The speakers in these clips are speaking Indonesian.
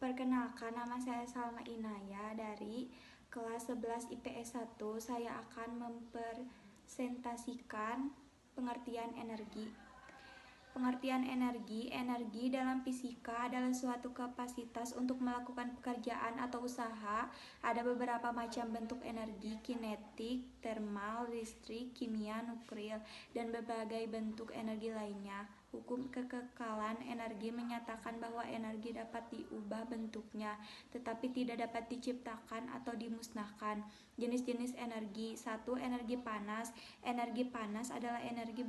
Perkenalkan, nama saya Salma Inaya dari kelas 11 IPS 1. Saya akan mempresentasikan pengertian energi. Pengertian energi dalam fisika adalah suatu kapasitas untuk melakukan pekerjaan atau usaha. Ada beberapa macam bentuk energi: kinetik, termal, listrik, kimia, nuklir, dan berbagai bentuk energi lainnya. Hukum kekekalan energi menyatakan bahwa energi dapat diubah bentuknya, tetapi tidak dapat diciptakan atau dimusnahkan. Jenis-jenis energi. 1. Energi panas. Energi panas adalah energi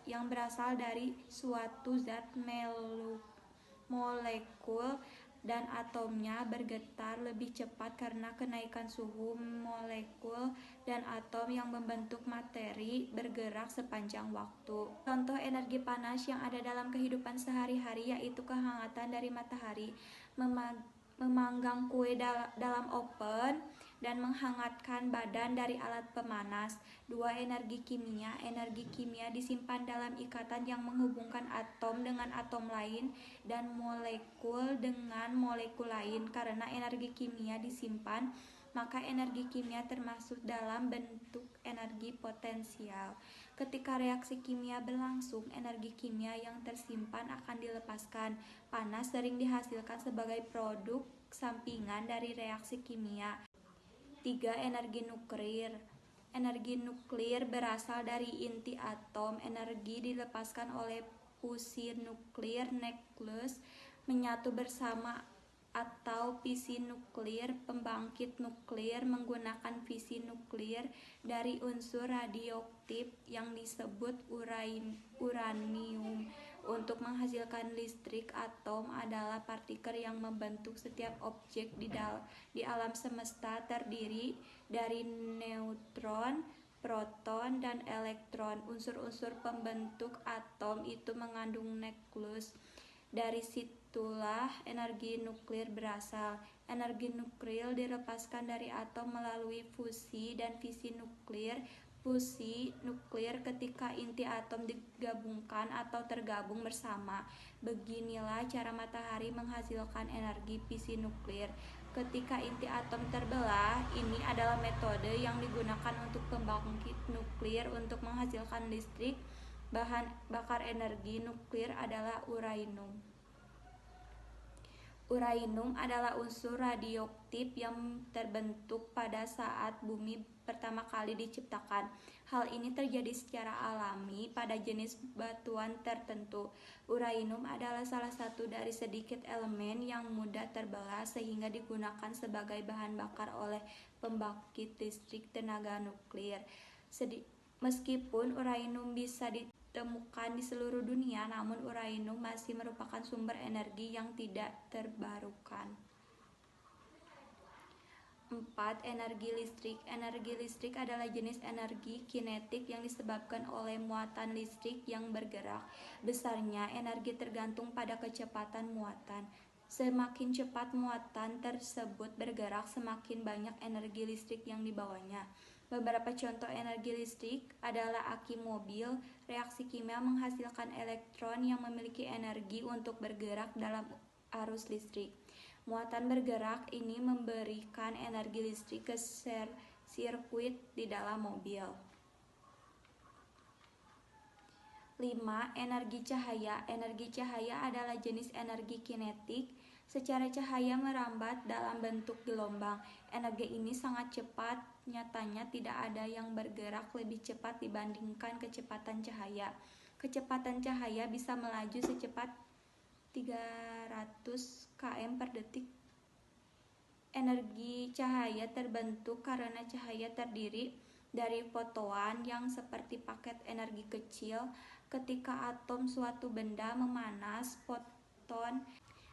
yang berasal dari suatu zat molekul dan atomnya bergetar lebih cepat karena kenaikan suhu. Molekul dan atom yang membentuk materi bergerak sepanjang waktu. Contoh energi panas yang ada dalam kehidupan sehari-hari yaitu kehangatan dari matahari, memanggang kue dalam oven, dan menghangatkan badan dari alat pemanas. 2. Energi kimia. Energi kimia disimpan dalam ikatan yang menghubungkan atom dengan atom lain dan molekul dengan molekul lain. Karena energi kimia disimpan, maka energi kimia termasuk dalam bentuk energi potensial. Ketika reaksi kimia berlangsung, energi kimia yang tersimpan akan dilepaskan. Panas sering dihasilkan sebagai produk sampingan dari reaksi kimia. 3. Energi nuklir. Energi nuklir berasal dari inti atom. Energi dilepaskan oleh fusi nuklir, nukleus menyatu bersama, atau fisi nuklir. Pembangkit nuklir menggunakan fisi nuklir dari unsur radioaktif yang disebut uranium. Untuk menghasilkan listrik, atom adalah partikel yang membentuk setiap objek di alam semesta, terdiri dari neutron, proton, dan elektron. Unsur-unsur pembentuk atom itu mengandung nukleus. Dari situlah energi nuklir berasal. Energi nuklir dilepaskan dari atom melalui fusi dan fisi nuklir. Fusi nuklir ketika inti atom digabungkan atau tergabung bersama. Beginilah cara matahari menghasilkan energi fisi nuklir. Ketika inti atom terbelah, ini adalah metode yang digunakan untuk pembangkit nuklir untuk menghasilkan listrik. Bahan bakar energi nuklir adalah uranium. Uranium adalah unsur radioaktif yang terbentuk pada saat bumi pertama kali diciptakan. Hal ini terjadi secara alami pada jenis batuan tertentu. Uranium adalah salah satu dari sedikit elemen yang mudah terbelah sehingga digunakan sebagai bahan bakar oleh pembangkit listrik tenaga nuklir. Meskipun uranium bisa ditemukan di seluruh dunia, namun uranium masih merupakan sumber energi yang tidak terbarukan. 4. Energi listrik. Energi listrik adalah jenis energi kinetik yang disebabkan oleh muatan listrik yang bergerak. Besarnya energi tergantung pada kecepatan muatan. Semakin cepat muatan tersebut bergerak, semakin banyak energi listrik yang dibawanya. Beberapa contoh energi listrik adalah aki mobil. Reaksi kimia menghasilkan elektron yang memiliki energi untuk bergerak dalam arus listrik. Muatan bergerak ini memberikan energi listrik ke sirkuit di dalam mobil. 5. Energi cahaya. Energi cahaya adalah jenis energi kinetik. Secara cahaya merambat dalam bentuk gelombang. Energi ini sangat cepat. Nyatanya tidak ada yang bergerak lebih cepat dibandingkan kecepatan cahaya. Kecepatan cahaya bisa melaju secepat 300 km per detik. Energi cahaya terbentuk karena cahaya terdiri dari foton yang seperti paket energi kecil. Ketika atom suatu benda memanas, foton.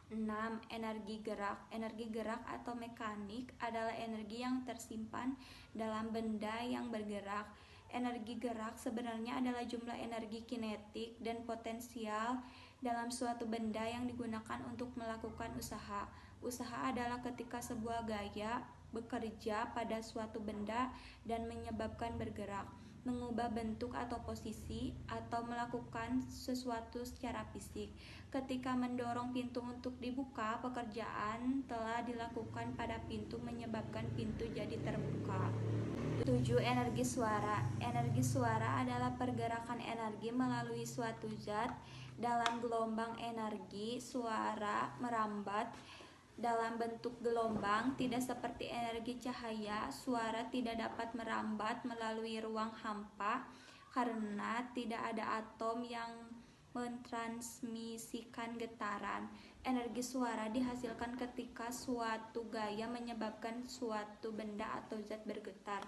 6. Energi gerak. Energi gerak atau mekanik adalah energi yang tersimpan dalam benda yang bergerak. Energi gerak sebenarnya adalah jumlah energi kinetik dan potensial dalam suatu benda yang digunakan untuk melakukan usaha. Usaha adalah ketika sebuah gaya bekerja pada suatu benda dan menyebabkan bergerak. mengubah bentuk atau posisi, atau melakukan sesuatu secara fisik. Ketika mendorong pintu untuk dibuka, pekerjaan telah dilakukan pada pintu menyebabkan pintu jadi terbuka. 7. Energi suara. Energi suara adalah pergerakan energi melalui suatu zat. Dalam gelombang energi, suara merambat dalam bentuk gelombang. Tidak seperti energi cahaya, suara tidak dapat merambat melalui ruang hampa karena tidak ada atom yang mentransmisikan getaran. Energi suara dihasilkan ketika suatu gaya menyebabkan suatu benda atau zat bergetar.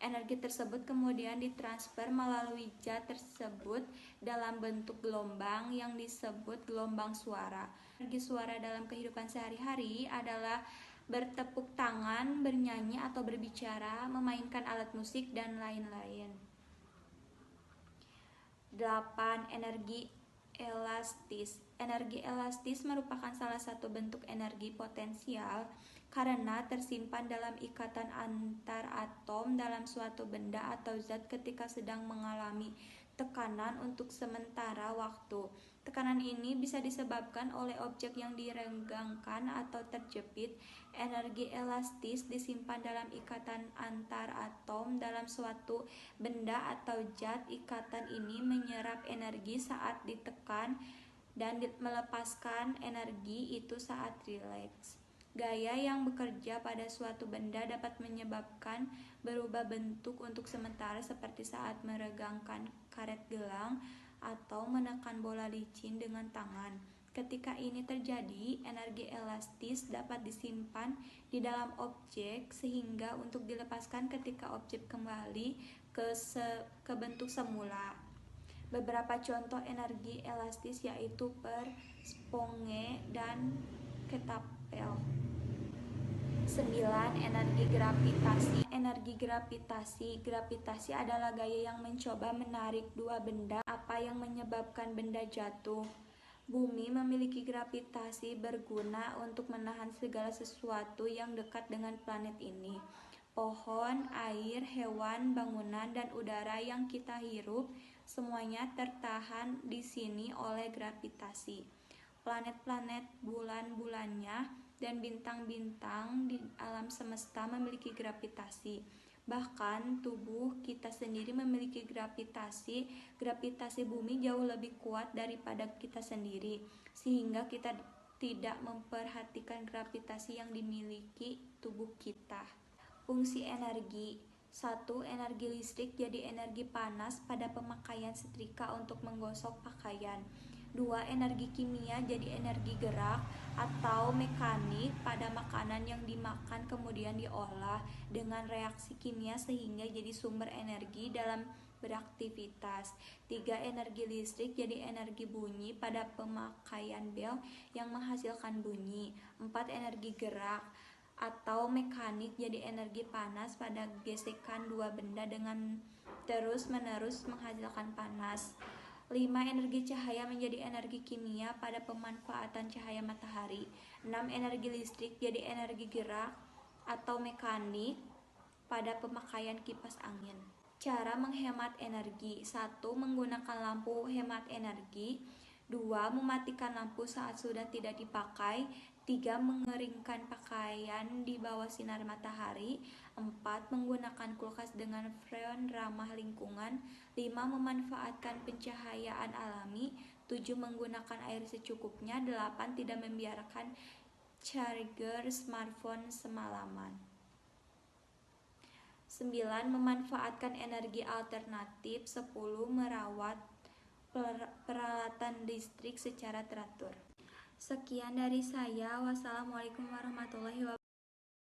Energi tersebut kemudian ditransfer melalui zat tersebut dalam bentuk gelombang yang disebut gelombang suara. Energi suara dalam kehidupan sehari-hari adalah bertepuk tangan, bernyanyi atau berbicara, memainkan alat musik, dan lain-lain. 8. Energi elastis. Energi elastis merupakan salah satu bentuk energi potensial karena tersimpan dalam ikatan antar atom dalam suatu benda atau zat ketika sedang mengalami tekanan untuk sementara waktu. Tekanan ini bisa disebabkan oleh objek yang direnggangkan atau terjepit. Energi elastis disimpan dalam ikatan antar atom dalam suatu benda atau zat. Ikatan ini menyerap energi saat ditekan dan melepaskan energi itu saat rileks. Gaya yang bekerja pada suatu benda dapat menyebabkan berubah bentuk untuk sementara, seperti saat meregangkan karet gelang atau menekan bola licin dengan tangan. Ketika ini terjadi, energi elastis dapat disimpan di dalam objek sehingga untuk dilepaskan ketika objek kembali ke bentuk semula. Beberapa contoh energi elastis yaitu per, sponge, dan ketapel. 9. Energi gravitasi. Energi gravitasi. Gravitasi adalah gaya yang mencoba menarik dua benda. Apa yang menyebabkan benda jatuh? Bumi memiliki gravitasi berguna untuk menahan segala sesuatu yang dekat dengan planet ini. Pohon, air, hewan, bangunan, dan udara yang kita hirup semuanya tertahan di sini oleh gravitasi. Planet-planet, bulan-bulannya, dan bintang-bintang di alam semesta memiliki gravitasi. Bahkan tubuh kita sendiri memiliki gravitasi. Gravitasi bumi jauh lebih kuat daripada kita sendiri, sehingga kita tidak memperhatikan gravitasi yang dimiliki tubuh kita. Fungsi energi. 1. Energi listrik, jadi energi panas pada pemakaian setrika untuk menggosok pakaian. 2. Energi kimia, jadi energi gerak atau mekanik pada makanan yang dimakan kemudian diolah dengan reaksi kimia sehingga jadi sumber energi dalam beraktivitas. 3. Energi listrik, jadi energi bunyi pada pemakaian bel yang menghasilkan bunyi. 4. Energi gerak atau mekanik, jadi energi panas pada gesekan dua benda dengan terus-menerus menghasilkan panas. 5. Energi cahaya, menjadi energi kimia pada pemanfaatan cahaya matahari. 6. Energi listrik, jadi energi gerak atau mekanik pada pemakaian kipas angin. Cara menghemat energi. 1. Menggunakan lampu hemat energi. 2. Mematikan lampu saat sudah tidak dipakai. 3. Mengeringkan pakaian di bawah sinar matahari. 4. Menggunakan kulkas dengan freon ramah lingkungan. 5. Memanfaatkan pencahayaan alami. 7. Menggunakan air secukupnya. 8. Tidak membiarkan charger smartphone semalaman. 9. Memanfaatkan energi alternatif. 10. Merawat peralatan listrik secara teratur. Sekian dari saya. Wassalamualaikum warahmatullahi wabarakatuh.